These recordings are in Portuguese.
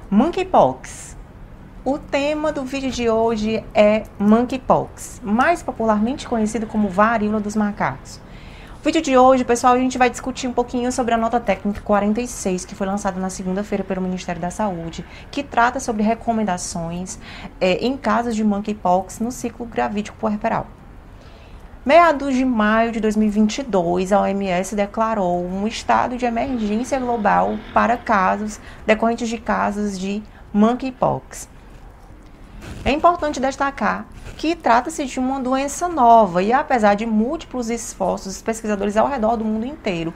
Monkeypox. O tema do vídeo de hoje é Monkeypox, mais popularmente conhecido como varíola dos macacos. No vídeo de hoje, pessoal, a gente vai discutir um pouquinho sobre a nota técnica 46, que foi lançada na segunda-feira pelo Ministério da Saúde, que trata sobre recomendações em casos de Monkeypox no ciclo gravídico puerperal. Meados de maio de 2022, a OMS declarou um estado de emergência global para casos decorrentes de casos de Monkeypox. É importante destacar que trata-se de uma doença nova e, apesar de múltiplos esforços, os pesquisadores ao redor do mundo inteiro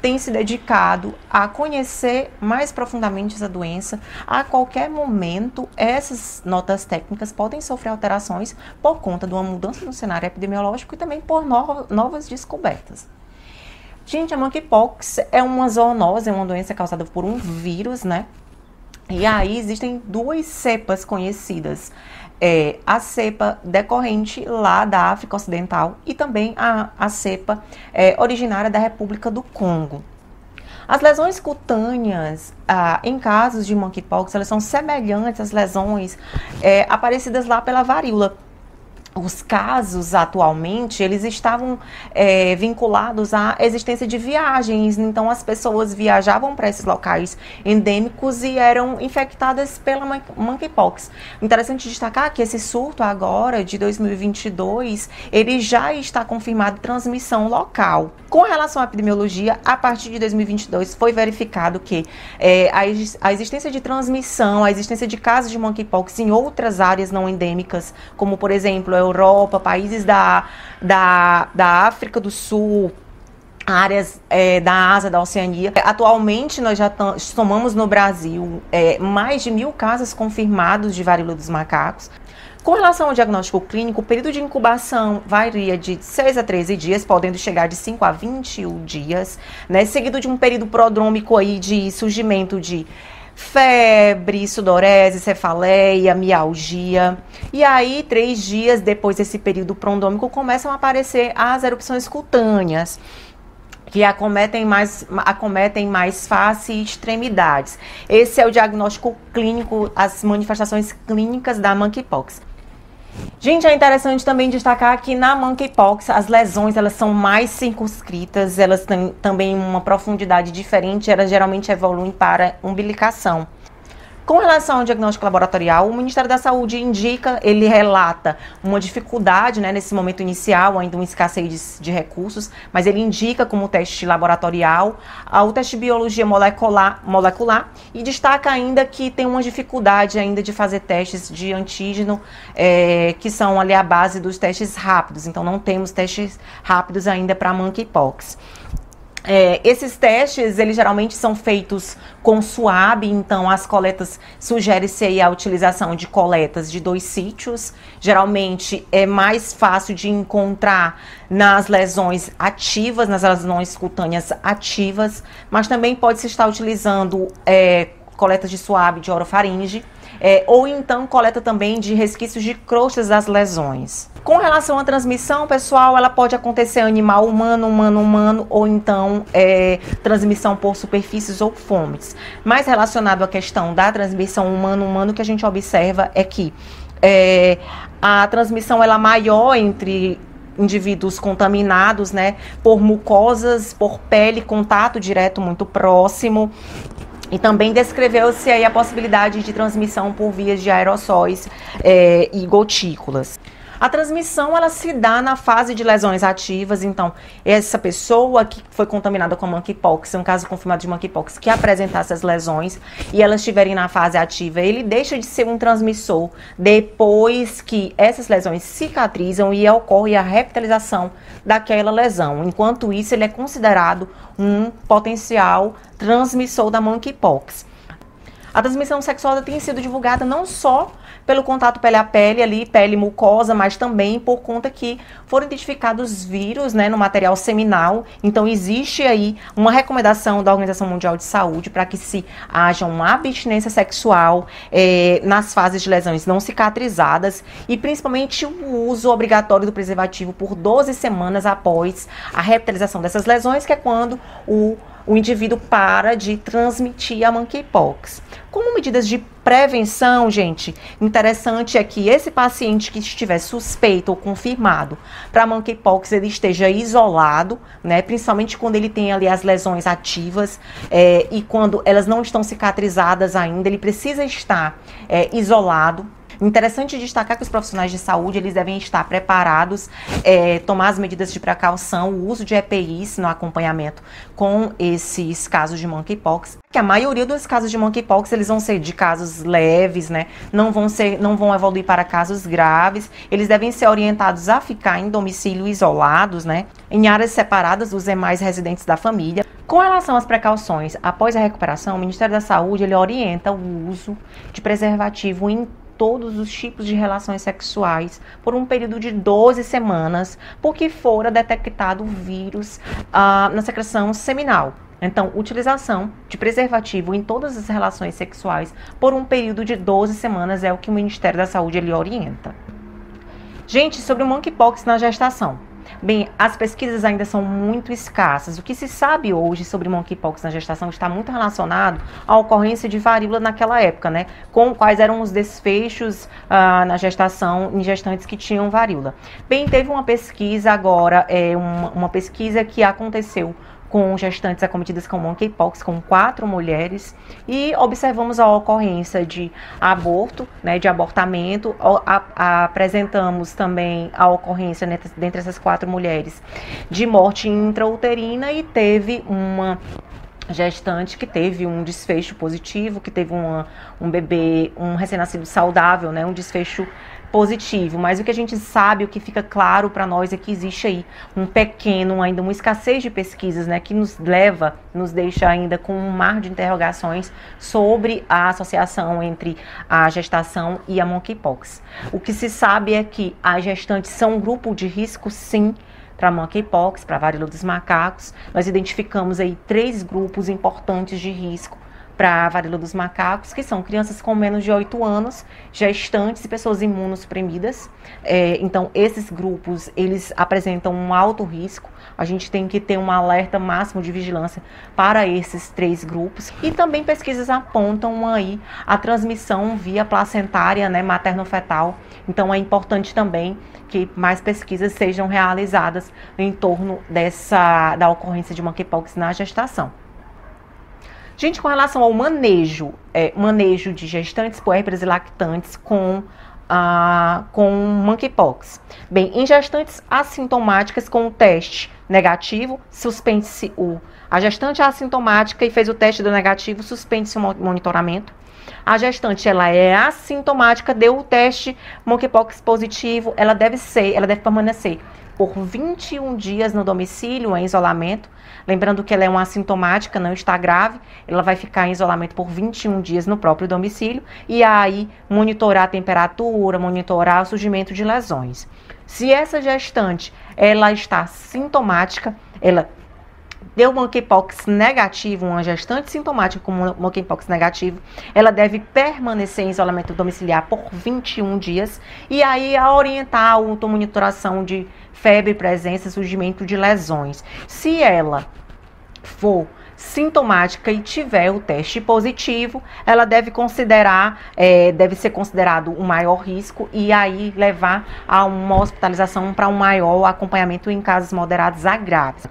têm se dedicado a conhecer mais profundamente essa doença. A qualquer momento, essas notas técnicas podem sofrer alterações por conta de uma mudança no cenário epidemiológico e também por novas descobertas. Gente, a Monkeypox é uma zoonose, é uma doença causada por um vírus, né? E aí existem duas cepas conhecidas, a cepa decorrente lá da África Ocidental e também a cepa originária da República do Congo. As lesões cutâneas, em casos de Monkeypox, elas são semelhantes às lesões aparecidas lá pela varíola. Os casos, atualmente, eles estavam vinculados à existência de viagens. Então, as pessoas viajavam para esses locais endêmicos e eram infectadas pela Monkeypox. Interessante destacar que esse surto agora, de 2022, ele já está confirmado transmissão local. Com relação à epidemiologia, a partir de 2022, foi verificado que a existência de transmissão, a existência de casos de Monkeypox em outras áreas não endêmicas, como, por exemplo, Europa, países da África do Sul, áreas da Ásia, da Oceania. Atualmente, nós já somamos no Brasil mais de 1.000 casos confirmados de varíola dos macacos. Com relação ao diagnóstico clínico, o período de incubação varia de 6 a 13 dias, podendo chegar de 5 a 21 dias, né, seguido de um período prodrômico aí de surgimento de febre, sudorese, cefaleia, mialgia. E aí, 3 dias depois desse período prodrômico, começam a aparecer as erupções cutâneas, que acometem mais face e extremidades. Esse é o diagnóstico clínico, as manifestações clínicas da Monkeypox. Gente, é interessante também destacar que na Monkeypox as lesões elas são mais circunscritas, elas têm também uma profundidade diferente, elas geralmente evoluem para umbilicação. Com relação ao diagnóstico laboratorial, o Ministério da Saúde ele relata uma dificuldade, né, nesse momento inicial, ainda uma escassez de recursos, mas ele indica como teste laboratorial o teste de biologia molecular e destaca ainda que tem uma dificuldade ainda de fazer testes de antígeno, que são ali a base dos testes rápidos. Então, não temos testes rápidos ainda para Monkeypox. Esses testes, eles geralmente são feitos com SWAB, então as coletas, sugere-se aí a utilização de coletas de 2 sítios. Geralmente é mais fácil de encontrar nas lesões ativas, nas lesões cutâneas ativas, mas também pode-se estar utilizando coletas de SWAB de orofaringe, ou então coleta também de resquícios de crostas das lesões. Com relação à transmissão, pessoal, ela pode acontecer animal humano, humano, ou então transmissão por superfícies ou fomes. Mais relacionado à questão da transmissão humano, o que a gente observa é que a transmissão ela é maior entre indivíduos contaminados, né, por mucosas, por pele, contato direto muito próximo. E também descreveu-se aí a possibilidade de transmissão por vias de aerossóis e gotículas. A transmissão, ela se dá na fase de lesões ativas. Então, essa pessoa que foi contaminada com Monkeypox, um caso confirmado de Monkeypox, que apresentasse as lesões e elas estiverem na fase ativa, ele deixa de ser um transmissor depois que essas lesões cicatrizam e ocorre a revitalização daquela lesão. Enquanto isso, ele é considerado um potencial transmissor da Monkeypox. A transmissão sexual tem sido divulgada não só pelo contato pele a pele, ali, pele mucosa, mas também por conta que foram identificados vírus, né, no material seminal. Então, existe aí uma recomendação da Organização Mundial de Saúde para que se haja uma abstinência sexual nas fases de lesões não cicatrizadas e principalmente o uso obrigatório do preservativo por 12 semanas após a revitalização dessas lesões, que é quando o indivíduo para de transmitir a Monkeypox. Como medidas de prevenção, gente, interessante é que esse paciente que estiver suspeito ou confirmado para monkeypox, ele esteja isolado, né? Principalmente quando ele tem ali as lesões ativas e quando elas não estão cicatrizadas ainda, ele precisa estar isolado. Interessante destacar que os profissionais de saúde, eles devem estar preparados, tomar as medidas de precaução, o uso de EPIs no acompanhamento com esses casos de monkeypox. Que a maioria dos casos de monkeypox, eles vão ser de casos leves, né? Não vão evoluir para casos graves. Eles devem ser orientados a ficar em domicílio isolados, né? Em áreas separadas dos demais residentes da família. Com relação às precauções, após a recuperação, o Ministério da Saúde, ele orienta o uso de preservativo em todos os tipos de relações sexuais por um período de 12 semanas, porque fora detectado o vírus na secreção seminal. Então, utilização de preservativo em todas as relações sexuais por um período de 12 semanas é o que o Ministério da Saúde ele orienta. Gente, sobre o monkeypox na gestação. Bem, as pesquisas ainda são muito escassas. O que se sabe hoje sobre monkeypox na gestação está muito relacionado à ocorrência de varíola naquela época, né? Com quais eram os desfechos na gestação em gestantes que tinham varíola. Bem, teve uma pesquisa agora, uma pesquisa que aconteceu com gestantes acometidas com monkeypox, com 4 mulheres, e observamos a ocorrência de aborto, né, de abortamento. Apresentamos também a ocorrência dentre essas 4 mulheres de morte intrauterina, e teve uma gestante que teve um desfecho positivo, que teve um bebê, um recém-nascido saudável, né, um desfecho positivo. Mas o que a gente sabe, o que fica claro para nós é que existe aí ainda uma escassez de pesquisas, né, que nos deixa ainda com um mar de interrogações sobre a associação entre a gestação e a monkeypox. O que se sabe é que as gestantes são um grupo de risco, sim, para monkeypox, para varíola dos macacos. Nós identificamos aí 3 grupos importantes de risco para a varíola dos macacos, que são crianças com menos de 8 anos, gestantes e pessoas imunossuprimidas. Então, esses grupos, eles apresentam um alto risco. A gente tem que ter um alerta máximo de vigilância para esses 3 grupos. E também pesquisas apontam aí a transmissão via placentária, né, materno-fetal. Então, é importante também que mais pesquisas sejam realizadas em torno da ocorrência de monkeypox na gestação. Gente, com relação ao manejo de gestantes, puérperas e lactantes com monkeypox. Bem, em gestantes assintomáticas com o teste negativo, suspende-se a gestante assintomática e fez o teste do negativo, suspende-se o monitoramento. A gestante, ela é assintomática, deu o teste monkeypox positivo, ela deve permanecer por 21 dias no domicílio, em isolamento. Lembrando que ela é uma assintomática, não está grave, ela vai ficar em isolamento por 21 dias no próprio domicílio e aí monitorar a temperatura, monitorar o surgimento de lesões. Se essa gestante, ela está sintomática, ela deu monkeypox negativo, uma gestante sintomática com monkeypox negativo, ela deve permanecer em isolamento domiciliar por 21 dias e aí a orientar a automonitoração de febre, presença, surgimento de lesões. Se ela for sintomática e tiver o teste positivo, ela deve ser considerado um maior risco e aí levar a uma hospitalização para um maior acompanhamento em casos moderados a graves.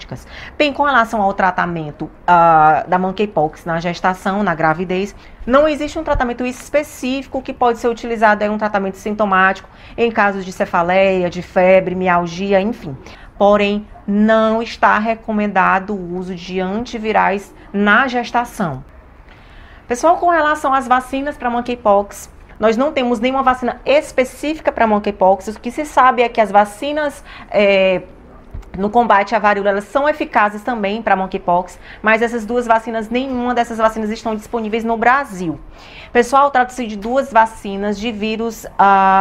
Bem, com relação ao tratamento da monkeypox na gestação, na gravidez, não existe um tratamento específico que pode ser utilizado, um tratamento sintomático em casos de cefaleia, de febre, mialgia, enfim. Porém, não está recomendado o uso de antivirais na gestação. Pessoal, com relação às vacinas para monkeypox, nós não temos nenhuma vacina específica para monkeypox. O que se sabe é que as vacinas no combate à varíola, elas são eficazes também para monkeypox, mas essas 2 vacinas, nenhuma dessas vacinas estão disponíveis no Brasil. Pessoal, trata-se de 2 vacinas de vírus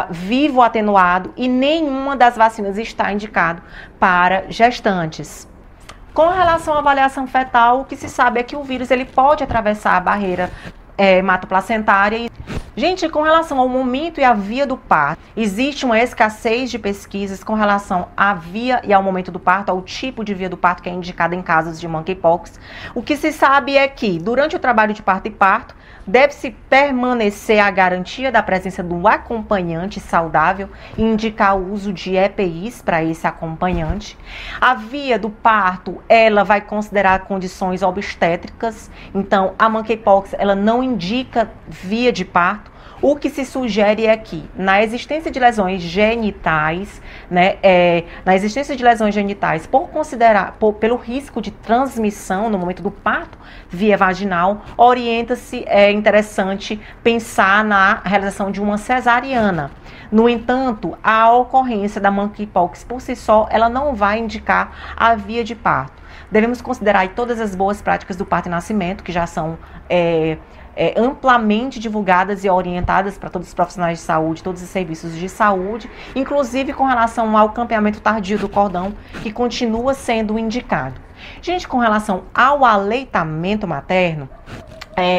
vivo atenuado e nenhuma das vacinas está indicado para gestantes. Com relação à avaliação fetal, o que se sabe é que o vírus ele pode atravessar a barreira hematoplacentária. Gente, com relação ao momento e à via do parto, existe uma escassez de pesquisas com relação à via e ao momento do parto, ao tipo de via do parto que é indicado em casos de monkeypox. O que se sabe é que, durante o trabalho de parto e parto, deve-se permanecer a garantia da presença do acompanhante saudável e indicar o uso de EPIs para esse acompanhante. A via do parto, ela vai considerar condições obstétricas, então a monkeypox, ela não indica via de parto. O que se sugere é que, na existência de lesões genitais, pelo risco de transmissão no momento do parto via vaginal, orienta-se, interessante pensar na realização de uma cesariana. No entanto, a ocorrência da monkeypox por si só, ela não vai indicar a via de parto. Devemos considerar aí todas as boas práticas do parto e nascimento, que já são amplamente divulgadas e orientadas para todos os profissionais de saúde, todos os serviços de saúde, inclusive com relação ao campeamento tardio do cordão, que continua sendo indicado. Gente, com relação ao aleitamento materno,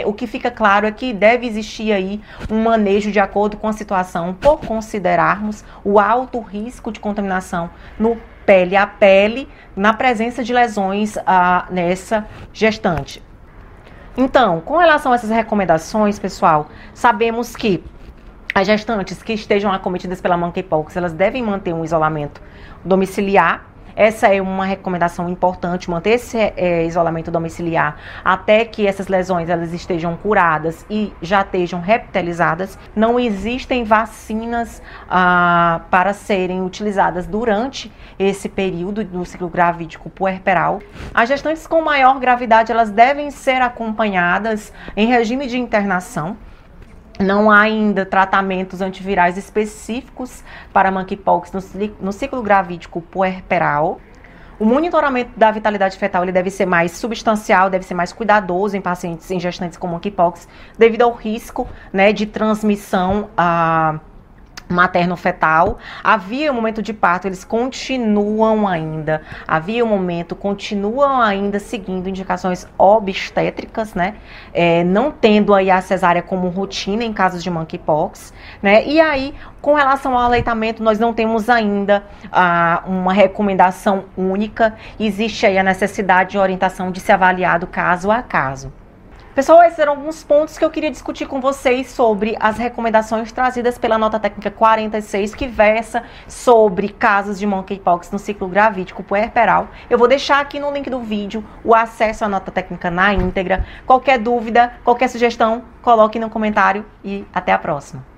o que fica claro é que deve existir aí um manejo de acordo com a situação, por considerarmos o alto risco de contaminação no pele a pele, na presença de lesões nessa gestante. Então, com relação a essas recomendações, pessoal, sabemos que as gestantes que estejam acometidas pela monkeypox, elas devem manter um isolamento domiciliar. Essa é uma recomendação importante, manter esse isolamento domiciliar até que essas lesões elas estejam curadas e já estejam reptilizadas. Não existem vacinas para serem utilizadas durante esse período do ciclo gravídico puerperal. As gestantes com maior gravidade, elas devem ser acompanhadas em regime de internação. Não há ainda tratamentos antivirais específicos para monkeypox no ciclo gravídico puerperal. O monitoramento da vitalidade fetal ele deve ser mais substancial, deve ser mais cuidadoso em gestantes com monkeypox, devido ao risco, de transmissão materno-fetal. Havia um momento de parto, eles continuam ainda seguindo indicações obstétricas, não tendo aí a cesárea como rotina em casos de monkeypox, e aí, com relação ao aleitamento, nós não temos ainda uma recomendação única, existe aí a necessidade de orientação de ser avaliado caso a caso. Pessoal, esses eram alguns pontos que eu queria discutir com vocês sobre as recomendações trazidas pela nota técnica 46, que versa sobre casos de monkeypox no ciclo gravídico puerperal. Eu vou deixar aqui no link do vídeo o acesso à nota técnica na íntegra. Qualquer dúvida, qualquer sugestão, coloque no comentário e até a próxima.